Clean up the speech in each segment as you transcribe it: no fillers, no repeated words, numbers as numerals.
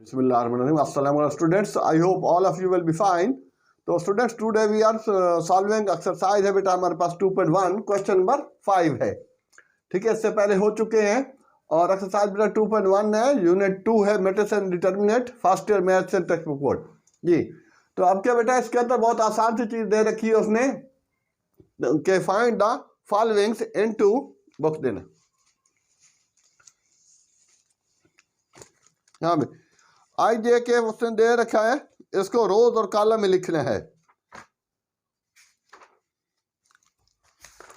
Bismillahirrahmanirrahim. Assalamu alaikum students. I hope all of you will be fine. तो students today we are solving exercise है बेटा हमारे पास 2.1 question number 5 है। ठीक है, इससे पहले हो चुके हैं और एक्सरसाइज बेटा 2.1 है, यूनिट 2 है matrix and determinant, first year maths and text book board जी। तो अब क्या बेटा इसके अंदर बहुत आसान सी चीज दे रखी है उसने के find the followings into box देना। हाँ भाई, आई जे के उसने दे रखा है, इसको रोज और कॉलम में लिखना है।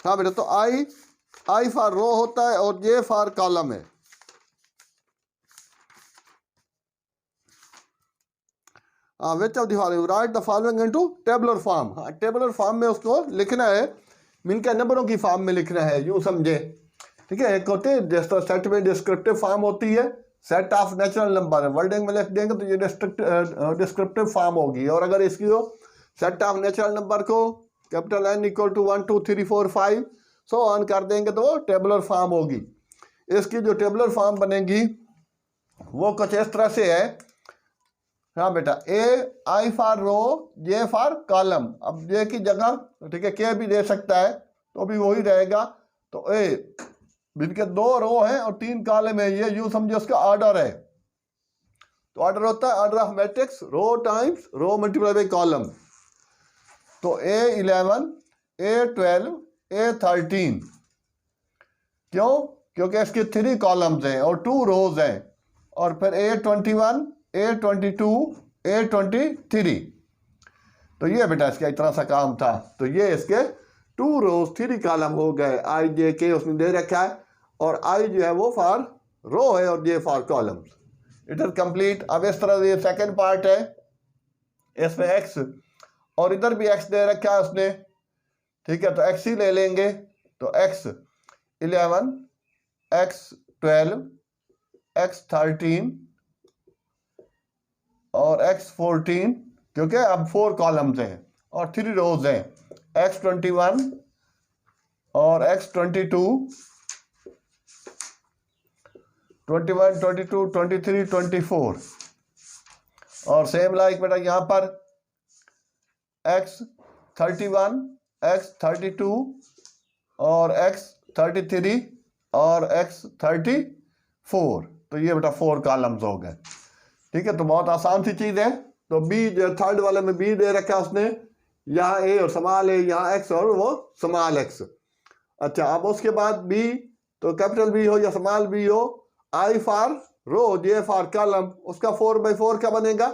हाँ बेटा, तो आई फॉर रो होता है और जे फॉर कॉलम है। हाँ, which of the following right the following into tabular form. हाँ, टेबुलर फॉर्म में उसको लिखना है, मीन के नंबरों की फॉर्म में लिखना है, यूं समझे। ठीक है, एक होती है सेट में डिस्क्रिप्टिव फॉर्म होती है, सेट ऑफ नेचुरल नंबर है, वर्डिंग में लिख देंगे तो ये डिस्क्रिप्टिव फॉर्म होगी। और अगर इसकी हो सेट ऑफ नेचुरल नंबर को capital N equal to 1 2 3 4 5 so on कर देंगे तो वो टेबुलर फॉर्म होगी। इसकी जो टेबुलर फॉर्म बनेगी वो कुछ इस तरह से है। हाँ बेटा, I for row, J for column. अब जे की जगह ठीक है के भी दे सकता है तो भी वही रहेगा। तो इनके 2 रो हैं और 3 कॉलम है, ये यूं समझो उसका ऑर्डर है। तो ऑर्डर होता है order of matrix, row times row multiply by column. तो A11 A12 A13 क्यों? क्योंकि इसके 3 कॉलम्स हैं और 2 रोज हैं। और फिर A21 A22 A23। तो ये बेटा इसका इतना सा काम था। तो ये इसके 2 रोज 3 कॉलम हो गए। आई जे के उसने दे रखा है और आई जो है वो फॉर रो है और J for columns. It is complete. अब इस तरह ये सेकंड पार्ट है, इसमें एक्स और इधर भी एक्स दे रखा है उसने। ठीक है, तो एक्स ही ले लेंगे। तो एक्स 11 एक्स 12 एक्स 13 और एक्स 14, क्योंकि अब 4 कॉलम्स हैं और 3 रोज हैं। एक्स 21 और एक्स 22 21 22 23 24 और सेम लाइक बेटा यहाँ पर एक्स 31 एक्स 32 और एक्स 33 और एक्स 34। तो ये बेटा 4 कॉलम्स हो गए। ठीक है, तो बहुत आसान सी चीज है। तो बी जो थर्ड वाले में बी दे रखा है उसने, यहाँ ए और स्मॉल ए, यहाँ एक्स और वो स्मॉल एक्स। अच्छा, अब उसके बाद बी तो कैपिटल बी हो या स्मॉल बी हो, I for row J for column, उसका 4/4 क्या बनेगा?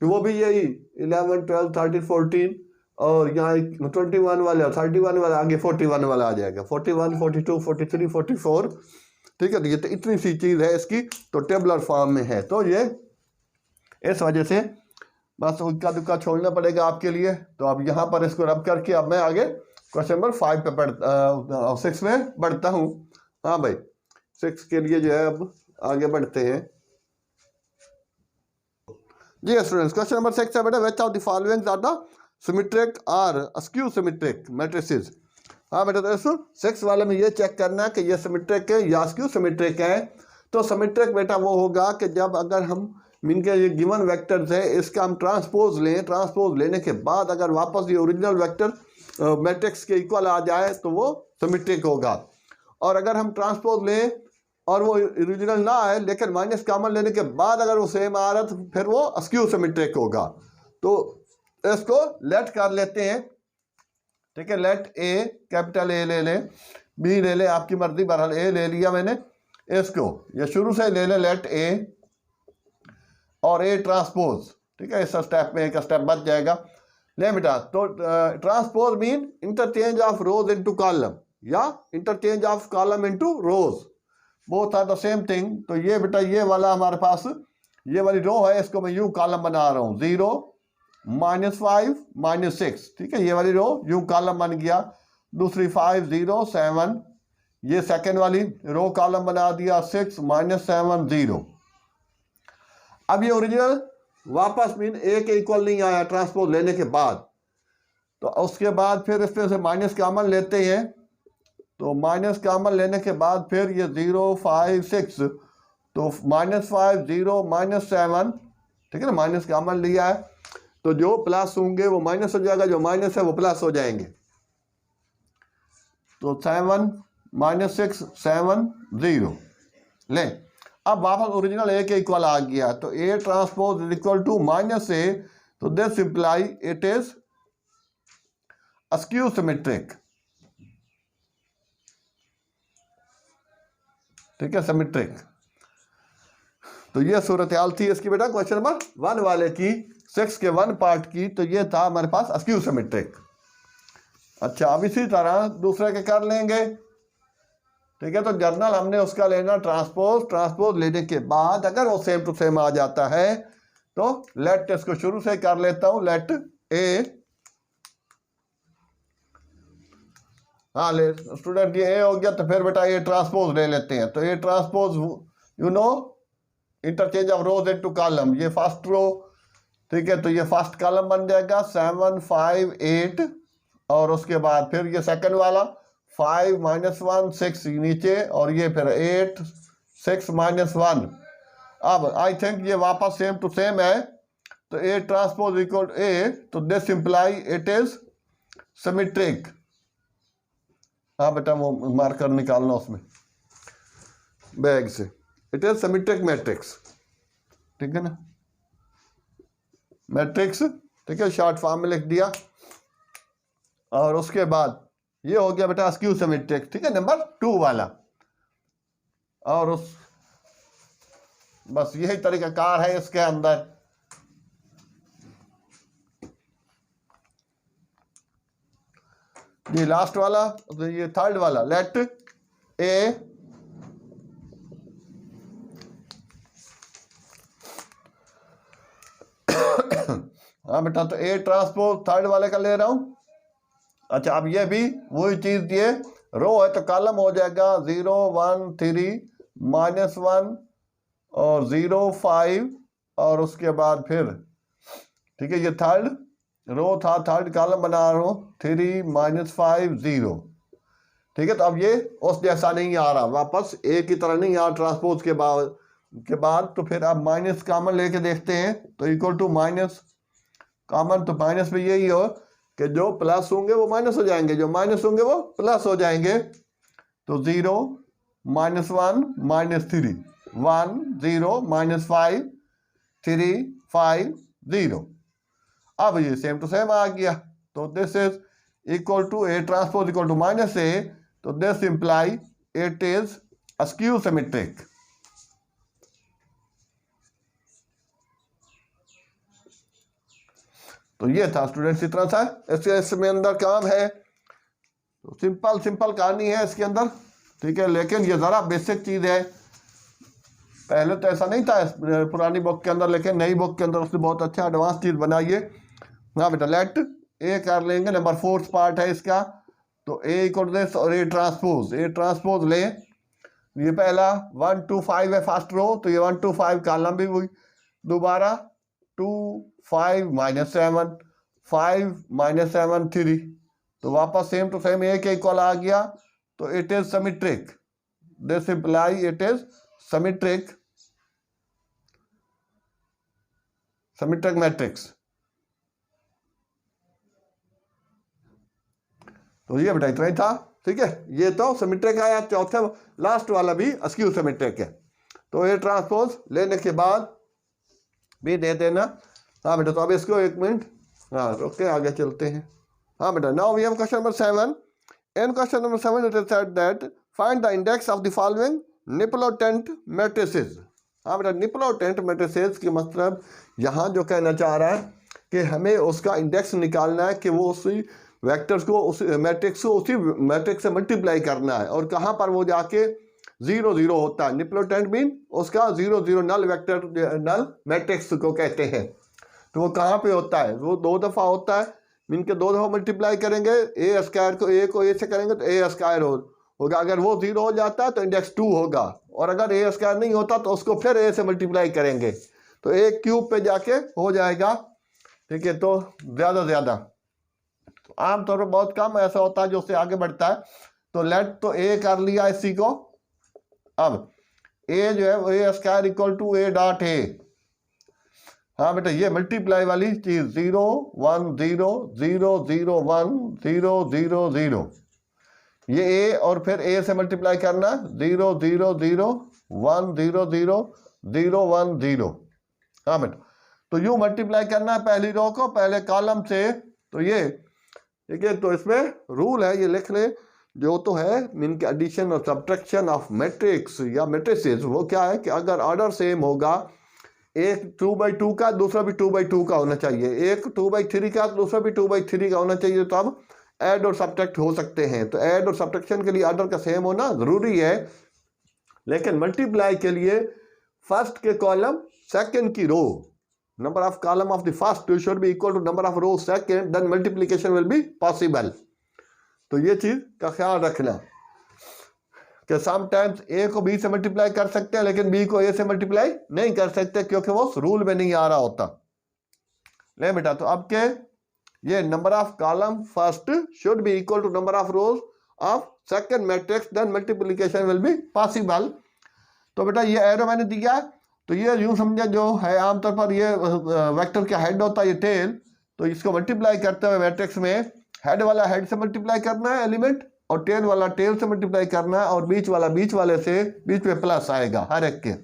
वो भी यही 11 12 13 14 और यहाँ 21 वाले 31 वाला आगे 41 वाला आ जाएगा, 41 42 43 44। ठीक है, तो ये तो इतनी सी चीज़ है इसकी, तो टेबुलर फॉर्म में है। तो ये इस वजह से बस उनका दुक्का छोड़ना पड़ेगा आपके लिए। तो अब यहाँ पर इसको रब करके अब मैं आगे क्वेश्चन नंबर 5 पे 6 में बढ़ता हूँ। हाँ भाई, 6 के लिए जो है अब आगे बढ़ते हैं जी स्टूडेंट्स। क्वेश्चन नंबर 6 है बेटा, which of the following are the symmetric और अस्क्यू सिमेट्रिक मैट्रिसेस। हाँ बेटा, तो इस 6 वाले में ये चेक करना है कि ये सिमेट्रिक है या अस्क्यू सिमेट्रिक है। तो सिमेट्रिक बेटा वो होगा कि जब अगर हम मीन के ये गिवन वेक्टर्स है, इसका हम ट्रांसपोज लें, ट्रांसपोज लेने के बाद अगर वापस ये ओरिजिनल वेक्टर मैट्रिक्स के इक्वल आ जाए तो वो सिमेट्रिक होगा। और अगर हम ट्रांसपोज लें और वो ओरिजिनल ना आए लेकिन माइनस कॉमन लेने के बाद अगर वो सेम आ रहा है तो फिर वो अस्क्यू सिमेट्रिक होगा। तो इसको लेट कर लेते हैं। ठीक है, लेट ए, कैपिटल ए ले लें, बी ले लें, आपकी मर्जी, बहरहाल ए ले लिया मैंने। इसको ये शुरू से ले लें, लेट ए और ए ट्रांसपोज। ठीक है, इस स्टेप में एक स्टेप बच जाएगा। ले बेटा, तो transpose mean interchange of rows into column या interchange of column into rows, both are the same thing. तो ये बेटा ये वाला हमारे पास ये वाली रो है, इसको मैं यूं कॉलम बना रहा हूँ, 0 -5 -6। ठीक है, ये वाली रो यूं कॉलम बन गया। दूसरी 5 0 7, ये सेकेंड वाली रो कॉलम बना दिया, 6 -7 0। अब ये ओरिजिनल वापस मीन ए के इक्वल नहीं आया ट्रांसपोज लेने के बाद, तो उसके बाद फिर इसमें से माइनस कॉमन लेते हैं। तो माइनस कॉमन लेने के बाद फिर ये 0 5 6 तो -5 0 -7, ठीक है ना, माइनस कॉमन लिया है तो जो प्लस होंगे वो माइनस हो जाएगा, जो माइनस है वो प्लस हो जाएंगे। तो 7 -6 7 0 ले। अब वापस ओरिजिनल ए के इक्वल आ गया, तो A transpose is equal to -a, तो this imply it is skew symmetric, ठीक है, सिमेट्रिक। तो ये सूरत हाल थी इसकी बेटा क्वेश्चन नंबर 1 वाले की, 6 के 1 पार्ट की। तो ये था हमारे पास अस्क्यू सिमेट्रिक। अच्छा, अब इसी तरह दूसरे के कर लेंगे, ठीक है। तो जर्नल हमने उसका लेना ट्रांसपोज, ट्रांसपोज लेने के बाद अगर वो सेम टू सेम आ जाता है तो लेट इसको शुरू से कर लेता हूं, लेट ए, हाँ ले स्टूडेंट ये ए हो गया, तो फिर बेटा ए ट्रांसपोज ले लेते हैं। तो A transpose you know interchange of rows into column, ये फर्स्ट रो, ठीक है, तो ये फर्स्ट कॉलम बन जाएगा 7 5 8, और उसके बाद फिर ये सेकंड वाला 5 -1 6 नीचे, और ये फिर 8 6 -1। अब आई थिंक ये वापस सेम टू सेम है, तो ए ट्रांसपोज इक्वल ए, तो this imply it is symmetric. हाँ बेटा वो मार्कर निकालना उसमें बैग से, इट इज सिमेट्रिक मैट्रिक्स, ठीक है ना, मैट्रिक्स, ठीक है, शॉर्ट फॉर्म में लिख दिया। और उसके बाद ये हो गया बेटा अस्क्यू सिमेट्रिक, ठीक है, नंबर 2 वाला। और उस बस यही तरीकाकार है इसके अंदर। ये लास्ट वाला, तो ये थर्ड वाला, लेट ए हाँ बेटा, तो ए ट्रांसपोज थर्ड वाले का ले रहा हूं। अच्छा, अब ये भी वही चीज दिए, रो है तो कॉलम हो जाएगा 0 1 3 -1 और 0 5, और उसके बाद फिर, ठीक है, ये थर्ड रो था, थर्ड कॉलम बना रहा हूं 3 -5 0, ठीक है। तो अब ये उस जैसा नहीं आ रहा, वापस ए की तरह नहीं आ रहा ट्रांसपोज के बाद तो फिर अब माइनस कॉमन लेके देखते हैं, तो इक्वल टू माइनस कॉमन, तो माइनस में यही हो कि जो प्लस होंगे वो माइनस हो जाएंगे, जो माइनस होंगे वो प्लस हो जाएंगे। तो 0 -1 -3 1 0 -5 3 5 0। अब ये सेम टू सेम आ गया, तो this is equal to A transpose equal to -a, तो this imply it is skew symmetric. तो ये था स्टूडेंट्स इतना था इसमें अंदर काम है, तो सिंपल कहानी है इसके अंदर, ठीक है। लेकिन ये ज़रा बेसिक चीज़ है, पहले तो ऐसा नहीं था पुरानी बुक के अंदर, लेकिन नई बुक के अंदर उसने बहुत अच्छा एडवांस चीज़ बनाई है। हाँ बेटा, लेट ए कर लेंगे, नंबर 4th पार्ट है इसका। तो ए इक्वल दिस और ए ट्रांसपोज ले, ये पहला 1 2 5 है फर्स्ट रो, तो ये 1 2 5 कॉलम भी हुई, दोबारा 2 5 -7 5 -7 3, तो वापस सेम टू सेम ए के इक्वल आ गया, तो it is symmetric, this imply it is symmetric matrix. तो ये बेटा इतना ही था, ठीक है। ये तो सिमेट्रिक आया, चौथे लास्ट वाला भी अस्क्यू सिमेट्रिक है। तो ये ट्रांसपोज लेने के बाद भी दे देना। हाँ बेटा, तो अब इसको एक मिनट, हाँ ओके, आगे चलते हैं। हाँ बेटा, now we have question number 7। In question number 7 it is said that find the index of the following nilpotent matrices. हाँ बेटा, निप्लोटेंट मैट्रिसेस की मतलब यहाँ जो कहना चाह रहा है कि हमें उसका इंडेक्स निकालना है, कि वो उसी वेक्टर्स को, उस मैट्रिक्स को उसी मैट्रिक्स से मल्टीप्लाई करना है, और कहाँ पर वो जाके 0 0 होता है। निप्लोटेंट मीन उसका 0 0 नल वेक्टर, नल मैट्रिक्स को कहते हैं। तो वो कहाँ पे होता है, वो 2 दफ़ा होता है, मीन के 2 दफ़ा मल्टीप्लाई करेंगे, ए स्क्वायर को ए से करेंगे तो ए स्क्वायर होगा। अगर वो 0 हो जाता है तो इंडेक्स 2 होगा, और अगर ए स्क्वायर नहीं होता तो उसको फिर ए से मल्टीप्लाई करेंगे, तो ए क्यूब पे जाके हो जाएगा, ठीक है। तो ज़्यादा तो आमतौर पर बहुत कम ऐसा होता है जो उससे आगे बढ़ता है। तो लेट तो ए कर लिया इसी को, अब ए जो है वो A square equal to A dot A. हाँ बेटा ये मल्टीप्लाई वाली चीज 0 1 0 0 0 1 0 0 0 ये ए और फिर ए से मल्टीप्लाई करना 0 0 0 1 0 0 0 1 0। हाँ बेटा तो यूं मल्टीप्लाई करना है पहली रो को पहले कॉलम से। तो ये ठीक है, तो इसमें रूल है ये लिख ले जो तो है मीन के एडिशन और सब्ट्रैक्शन ऑफ मैट्रिक्स या मैट्रिसेस। वो क्या है कि अगर ऑर्डर सेम होगा, एक 2/2 का दूसरा भी 2/2 का होना चाहिए, एक 2/3 का दूसरा भी 2/3 का होना चाहिए, तो अब ऐड और सब्ट्रैक्ट हो सकते हैं। तो ऐड और सब्ट्रैक्शन के लिए ऑर्डर का सेम होना जरूरी है, लेकिन मल्टीप्लाई के लिए फर्स्ट के कॉलम सेकंड की रो, number of column of the first two should be equal to number of rows second, then multiplication will be possible। तो ये चीज का ख्याल रखना कि समटाइम्स ए को बी से मल्टीप्लाई कर सकते हैं लेकिन बी को ए से मल्टीप्लाई नहीं कर सकते क्योंकि वो रूल में नहीं आ रहा होता। ले बेटा तो अब के ये number of column first should be equal to number of rows of second matrix, then multiplication will be possible. तो बेटा ये एरो मैंने दिया, तो ये यूं समझा जो है आमतौर पर ये वेक्टर का हेड होता है ये टेल, तो इसको मल्टीप्लाई करते हुए मैट्रिक्स में हेड वाला हेड से मल्टीप्लाई करना है एलिमेंट, और टेल वाला टेल से मल्टीप्लाई करना है, और बीच वाला बीच वाले से, बीच में प्लस आएगा हर एक के।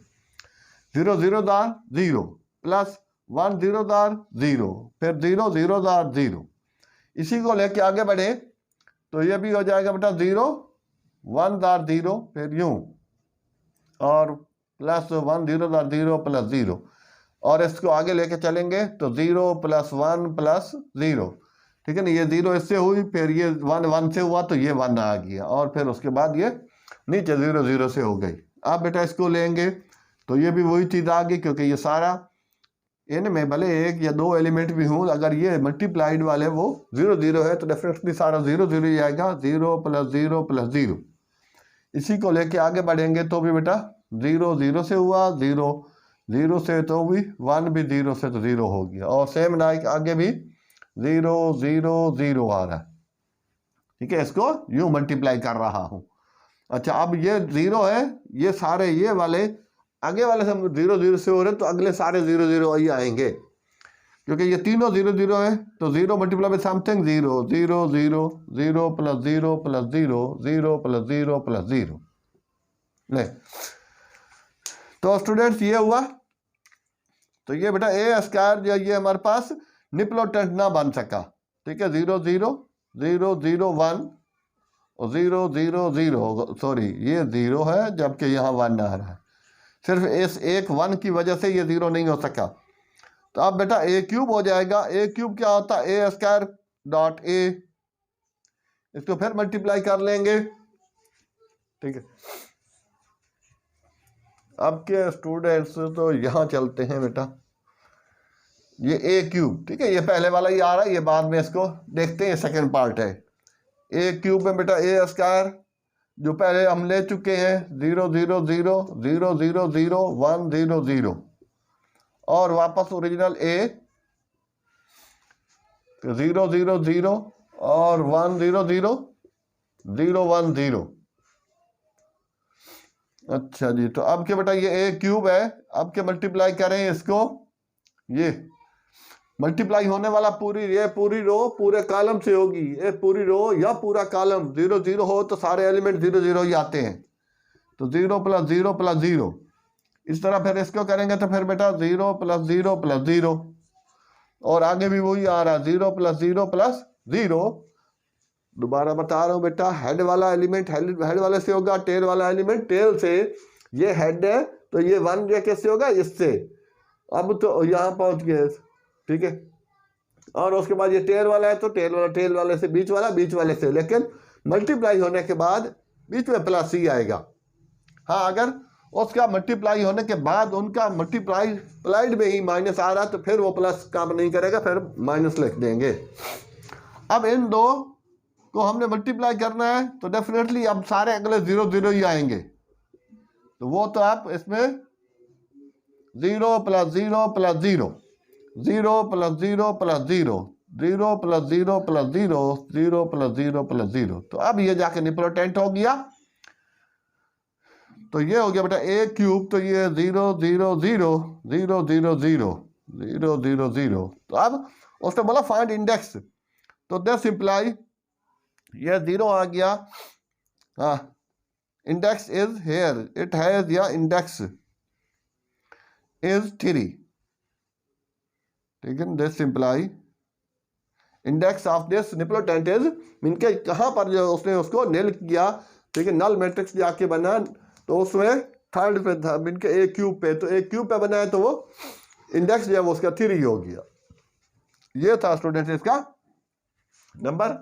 0 0 दार 0 प्लस 1 0 दार 0 फिर 0 0 दार 0। इसी को लेके आगे बढ़े तो ये भी हो जाएगा बेटा 0 1 दार 0 फिर यूं, और प्लस 1 0 दार 0 प्लस 0, और इसको आगे लेके चलेंगे तो 0 प्लस 1 प्लस 0। ठीक है ना, ये 0 इससे हुई, फिर ये 1 1 से हुआ तो ये 1 आ गया, और फिर उसके बाद ये नीचे 0 0 से हो गई। अब बेटा इसको लेंगे तो ये भी वही चीज़ आ गई, क्योंकि ये सारा इनमें भले एक या दो एलिमेंट भी हों, अगर ये मल्टीप्लाइड वाले वो 0 0 है तो डेफिनेटली सारा 0 0 ही आएगा, 0 प्लस 0 प्लस 0। इसी को लेके आगे बढ़ेंगे तो भी बेटा 0 0 से हुआ, 0 0 से तो भी 1 भी 0 से तो 0 हो गया, और सेम लाइक आगे भी 0 0 0 आ रहा है। ठीक है, इसको यूं मल्टीप्लाई कर रहा हूं। अच्छा अब ये 0 है, ये सारे ये वाले आगे वाले सब 0 0 से हो रहे, तो अगले सारे 0 0 ही आएंगे, क्योंकि ये तीनों 0 0 है। तो 0 multiply by something 0 0 0 0 plus 0 plus 0 0 plus 0 plus 0। ले तो स्टूडेंट्स ये हुआ। तो ये बेटा ए स्क्वायर जो ये हमारे पास निप्लोटेंट ना बन सका। ठीक है, 0 0 0 0 1 और 0 0 0, सॉरी ये 0 है जबकि यहाँ 1 आ रहा है, सिर्फ इस एक 1 की वजह से ये 0 नहीं हो सका। तो अब बेटा ए क्यूब हो जाएगा। ए क्यूब क्या होता है, ए स्क्वायर डॉट ए, इसको फिर मल्टीप्लाई कर लेंगे। ठीक है, अब के स्टूडेंट्स तो यहाँ चलते हैं बेटा, ये ए क्यूब, ठीक है ये पहले वाला ही आ रहा है, ये बाद में इसको देखते हैं, सेकंड पार्ट है। ए क्यूब में बेटा ए स्क्वायर जो पहले हम ले चुके हैं 0 0 0 0 0 0 1 0 0, और वापस ओरिजिनल ए 0 0 0 और 1 0 0 0 1 0। अच्छा जी, तो अब के बेटा ये ए क्यूब है, अब के मल्टीप्लाई करें इसको, ये मल्टीप्लाई होने वाला ये पूरी रो पूरे कॉलम से होगी, ये पूरी रो या पूरा कॉलम 0 0 हो तो सारे एलिमेंट 0 0 ही आते हैं, तो 0 प्लस 0 प्लस 0। इस तरह फिर इसको करेंगे तो फिर बेटा 0 प्लस 0 प्लस 0, और आगे भी वही आ रहा 0 प्लस 0 प्लस 0। दोबारा बता रहा हूँ बेटा, हेड वाला एलिमेंट हेड वाले से होगा, टेल वाला एलिमेंट टेल से। ये हेड है तो ये 1 ये कैसे होगा, इससे। अब तो यहाँ पहुँच गए, ठीक है, और उसके बाद ये टेल वाला है तो टेल वाले से, बीच वाले से, लेकिन मल्टीप्लाई होने के बाद बीच में प्लस ही आएगा। हाँ, अगर उसका मल्टीप्लाई होने के बाद उनका मल्टीप्लाइड में ही माइनस आ रहा तो फिर वो प्लस काम नहीं करेगा, फिर माइनस लिख देंगे। अब इन दो को हमने मल्टीप्लाई करना है तो डेफिनेटली अब सारे अगले 0 0 ही आएंगे, तो वो तो आप इसमें 0 plus 0 plus 0 0 plus 0 plus 0 0 plus 0 plus 0 0 plus 0 plus 0, तो अब ये जाके निप्लोटेंट हो गया। तो ये हो गया बेटा ए क्यूब, तो ये 0 0 0 0 0 0 0 0 0। तो अब उसने बोला फाइंड इंडेक्स, तो दिस इम्प्लाई ये 0 आ गया। हाँ, index is here, it has या इंडेक्स इज 3, ठीक है। This imply index of this nilpotent is, mean के कहाँ पर जो उसने उसको निल किया, ठीक है, नल मैट्रिक्स जाके बना, तो उसमें थर्ड पे था मीन के ए क्यूब पे, तो ए क्यूब पे बना है तो वो इंडेक्स जो है वो उसका 3 हो गया। ये था स्टूडेंट इसका नंबर,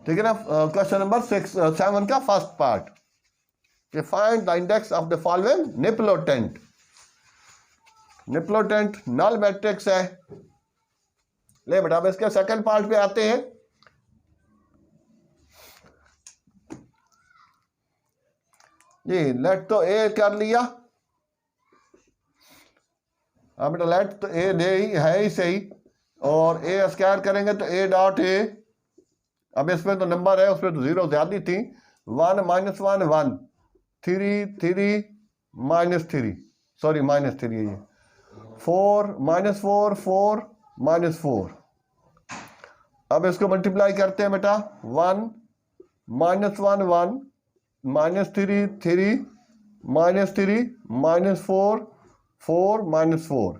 ठीक है ना, क्वेश्चन नंबर 7 का फर्स्ट पार्ट, कि find the index of the following nilpotent. Nilpotent null matrix है। ले बेटा अब इसके सेकंड पार्ट पे आते हैं। जी लेट तो ए कर लिया, अब बेटा लेट तो ए दे ही है ही सही, और ए स्क्वायर करेंगे तो ए डॉट ए, अब इसमें तो नंबर है उसमें तो 0 ज्यादा थी, 1 -1 1 3 3 -3, सॉरी -3 है ये, 4 -4 4 -4। अब इसको मल्टीप्लाई करते हैं बेटा, 1 -1 1 -3 3 -3 -4 4 -4,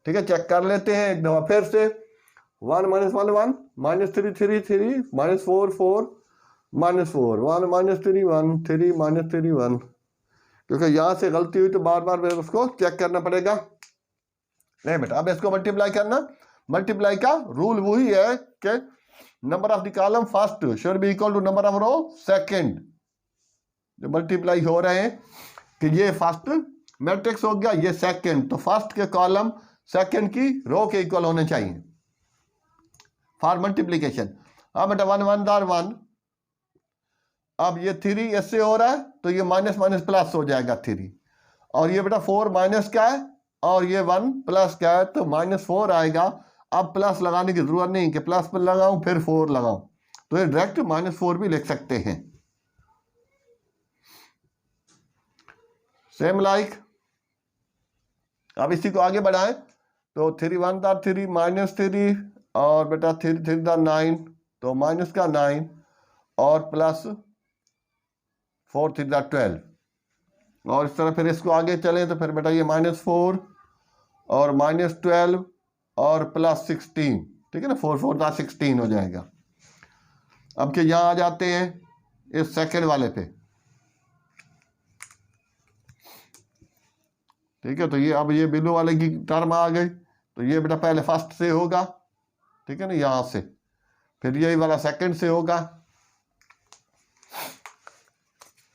ठीक है। चेक कर लेते हैं एक दफा फिर से, 1 -1 1 -3 3 3 -4 4 -4 1 -3 1 3 -3 1, क्योंकि यहाँ से गलती हुई तो बार बार मेरे उसको चेक करना पड़ेगा। नहीं बेटा अब इसको मल्टीप्लाई करना, मल्टीप्लाई का रूल वही है कि number of the column first should be equal to number of row second. जो मल्टीप्लाई हो रहे हैं कि ये फर्स्ट मैट्रिक्स हो गया, ये सेकंड, तो फर्स्ट के कॉलम सेकंड की रो के इक्वल होने चाहिए फॉर मल्टीप्लीकेशन। अब बेटा 1 1 1, अब ये 3 इससे हो रहा है तो ये माइनस माइनस प्लस हो जाएगा 3, और ये बेटा 4 माइनस का है और ये 1 प्लस का है तो -4 आएगा। अब प्लस लगाने की जरूरत नहीं कि प्लस पर लगाऊं फिर 4 लगाऊं, तो ये डायरेक्ट -4 भी लिख सकते हैं। सेम लाइक अब इसी को आगे बढ़ाएं तो 3 1 3 -3, और बेटा 3 3 9, तो माइनस का 9 और प्लस 4 3 12, और इस तरह फिर इसको आगे चलें तो फिर बेटा ये -4 और -12 और प्लस 16, ठीक है ना, 4 4 16 हो जाएगा। अब के यहाँ आ जाते हैं इस सेकंड वाले पे, ठीक है। तो ये अब ये बिलो वाले की टर्म आ गई, तो ये बेटा पहले फर्स्ट से होगा, ठीक है ना, यहाँ से, फिर यही वाला सेकंड से होगा,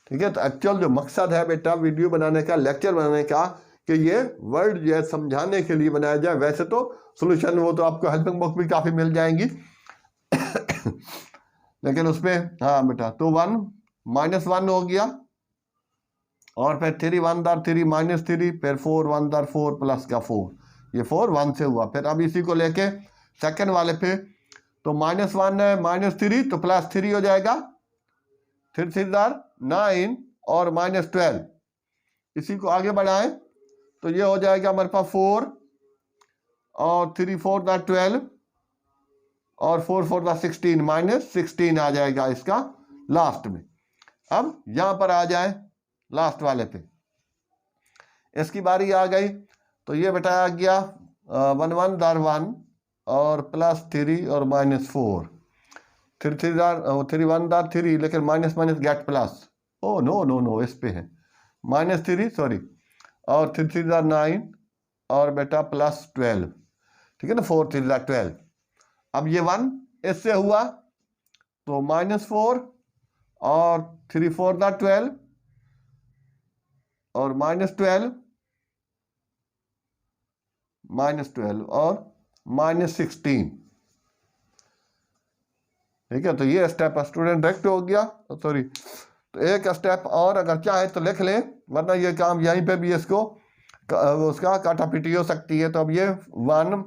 ठीक है। तो एक्चुअल जो मकसद है बेटा वीडियो बनाने का, लेक्चर बनाने का, कि ये वर्ड जो है समझाने के लिए बनाया जाए। वैसे तो सॉल्यूशन वो तो आपको हेल्पिंग बुक भी काफ़ी मिल जाएंगी लेकिन उसमें हाँ बेटा, तो 1 -1 हो गया, और फिर 3 1 3 -3, फिर 4 1 4 प्लस का 4, ये 4 1 से हुआ। फिर अब इसी को लेके सेकंड वाले पे, तो -1 है -3 तो +3 हो जाएगा, 3 3 9 और -12। इसी को आगे बढ़ाएं तो ये हो जाएगा हमारे पास 4 और 3 4 12 और 4 4 16, -16 आ जाएगा इसका लास्ट में। अब यहां पर आ जाए लास्ट वाले पे, इसकी बारी आ गई, तो ये बेटा आ गया 1 1 1 और +3 और -4, 3 3 1 3, लेकिन minus minus get plus, oh no no no इस पे है -3 सॉरी, और 3 3 9 और बेटा +12, ठीक है ना, 4 3 12। अब ये 1 इससे हुआ तो -4 और 3 4 12 और -12 और -16, ठीक है। तो ये स्टेप स्टूडेंट डायरेक्ट हो गया, सॉरी, तो एक स्टेप और अगर चाहे तो लिख लें, वरना ये काम यहीं पे भी इसको उसका काटा पीटी हो सकती है। तो अब ये 1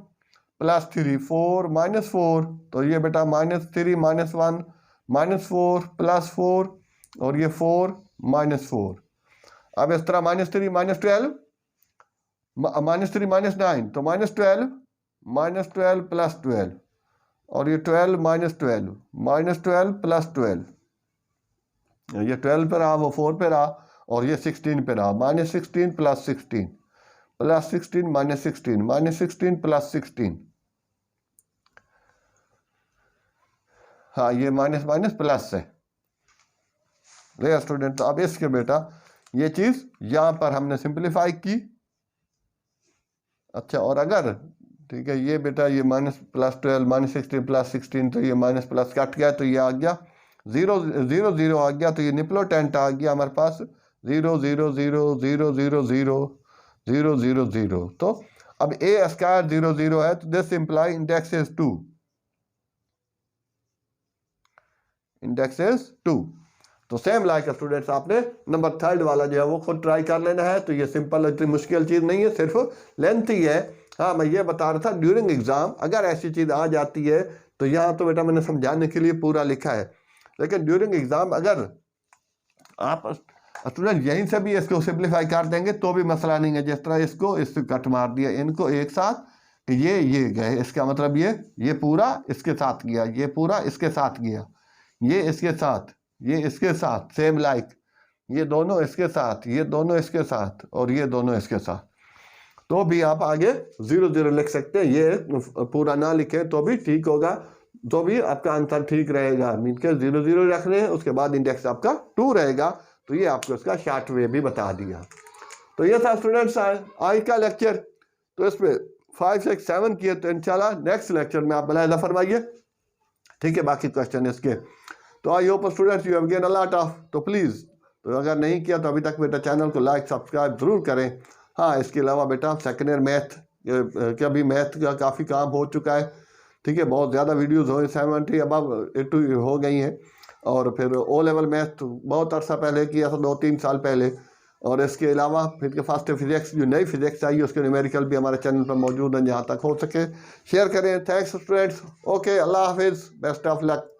+3 4 -4, तो ये बेटा -3 -1 -4 +4 और ये 4 -4, अब इस तरह -3 -12 -3 -9 तो -12 प्लस 12 और ये 12 -12 -12 प्लस 12, ये 12 पे रहा, वो 4 पे रहा और ये 16 पे रहा। -16 प्लस 16 प्लस 16 -16 -16 प्लस 16, हाँ ये माइनस माइनस प्लस है। ले स्टूडेंट, तो अब इसके बेटा ये चीज़ यहाँ पर हमने सिंप्लीफाई की। अच्छा, और अगर ठीक है ये बेटा ये -+12 -16 प्लस 16, तो ये माइनस प्लस कट गया तो ये आ गया 0 0 0 आ गया, तो ये निप्लोटेंट आ गया हमारे पास 0 0 0 0 0 0 0 0 0। तो अब a स्क्वायर 0 0 है, तो this imply index is 2, index is 2। तो सेम लाइक स्टूडेंट्स आपने नंबर 3 वाला जो है वो खुद ट्राई कर लेना है। तो ये सिंपल, इतनी मुश्किल चीज़ नहीं है, सिर्फ लेंथ ही है। हाँ, मैं ये बता रहा था ड्यूरिंग एग्ज़ाम अगर ऐसी चीज़ आ जाती है तो यहाँ तो बेटा मैंने समझाने के लिए पूरा लिखा है, लेकिन ड्यूरिंग एग्ज़ाम अगर आप स्टूडेंट यहीं से भी इसको सिंप्लीफाई कर देंगे तो भी मसला नहीं है। जिस तरह इसको कट मार दिया, इनको एक साथ कि ये गए, इसका मतलब ये पूरा इसके साथ गया, ये पूरा इसके साथ गया, ये इसके साथ, ये इसके साथ, सेम लाइक ये दोनों इसके साथ, ये दोनों इसके साथ और ये दोनों इसके साथ, तो भी आप आगे 0 0 लिख सकते हैं। ये पूरा ना लिखे तो भी ठीक होगा, तो भी आपका आंसर ठीक रहेगा। मीन के 0 0 रख रहे हैं, उसके बाद इंडेक्स आपका 2 रहेगा। तो ये आपको इसका शॉर्ट वे भी बता दिया। तो ये था स्टूडेंट्स आज का लेक्चर। तो इसमें 5 6 7 किए, तो इंशाल्लाह नेक्स्ट लेक्चर में आप मुलाहिजा फरमाइए, ठीक है। बाकी क्वेश्चन इसके, तो I hope students you have gain a lot of. तो प्लीज़, तो अगर नहीं किया तो अभी तक बेटा चैनल को लाइक सब्सक्राइब ज़रूर करें। हाँ, इसके अलावा बेटा सेकेंड ईयर मैथ का भी मैथ का काफ़ी काम हो चुका है, ठीक है। बहुत ज़्यादा वीडियोज़ हो 70 अबव 80 हो गई हैं। और फिर ओ लेवल मैथ बहुत अर्सा पहले किया था, 2-3 साल पहले। और इसके अलावा फिर के फास्ट फिजिक्स, जो नई फिजिक्स आई उसके न्यूमेरिकल भी हमारे चैनल पर मौजूद हैं, जहाँ तक हो सके शेयर करें। थैंक्स स्टूडेंट्स, ओके, अल्लाह हाफिज़, बेस्ट ऑफ लक।